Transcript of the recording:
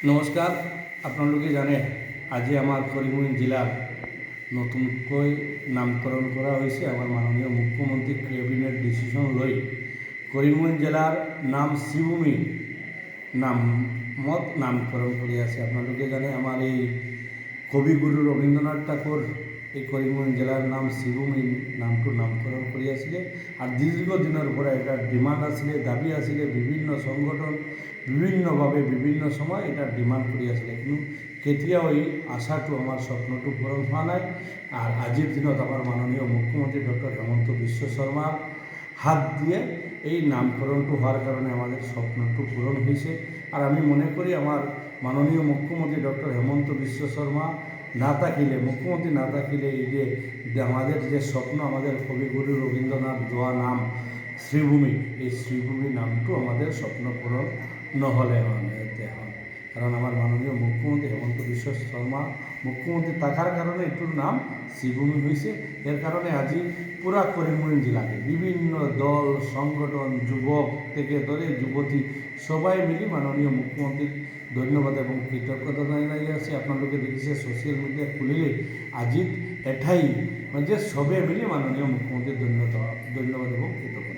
নমস্কার। আপনালোকে জানে আজি আমার করিমগঞ্জ জেলার নতুনকৈ নামকরণ করা হয়েছে। আমার মাননীয় মুখ্যমন্ত্রী ক্যাবিনেট ডিসিশন লই করিমগঞ্জ জেলার নাম শ্রীভূমি নামকরণ করে আছে। আপনালোকে জানে আমার এই কবিগুরু রবীন্দ্রনাথ ঠাকুর এই করিমগঞ্জ জেলার নাম শ্রীভূমি নামকরণ করিয়াছিলে। আর দীর্ঘদিনের পরে এটা ডিমান্ড আসলে, দাবি আসলে, বিভিন্ন সংগঠন বিভিন্নভাবে বিভিন্ন সময় এটা ডিমান্ড করিয়াছিলে, কিন্তু কেতিয়া ওই আশাটো আমার স্বপ্নটো পূরণ হওয়া নাই। আর আজির দিনত আমার মাননীয় মুখ্যমন্ত্রী ডক্টর হেমন্ত বিশ্ব শর্মার হাত দিয়ে এই নামকরণটো হওয়ার কারণে আমাদের স্বপ্নটো পূরণ হয়েছে। আর আমি মনে করি আমার মাননীয় মুখ্যমন্ত্রী ডক্টর হেমন্ত বিশ্ব শর্মা না থাকিলে, মুখ্যমন্ত্রী না থাকিলে এই যে আমাদের যে স্বপ্ন, আমাদের কবিগুরু রবীন্দ্রনাথ দেওয়া নাম শ্রীভূমি, এই শ্রীভূমি নামটো আমাদের স্বপ্ন পূরণ নহলে হয়। কারণ আমার মাননীয় মুখ্যমন্ত্রী হেমন্ত বিশ্ব শর্মা মুখ্যমন্ত্রী থাকার কারণে এটার নাম শ্রীভূমি হয়েছে। এর কারণে আজি পুরা করিমগঞ্জ জেলাকে বিভিন্ন দল সংগঠন, যুবক থেকে ধরে যুবতী সবাই মিলে মাননীয় মুখ্যমন্ত্রীর ধন্যবাদ এবং কৃতজ্ঞতা জানাই আছে। আপনাদেরকে দেখিছে সোশ্যাল মিডিয়া খুলিলে আজি এঠাই যে সবে মিলে মাননীয় মুখ্যমন্ত্রীর ধন্যবাদ এবং কৃতজ্ঞতা।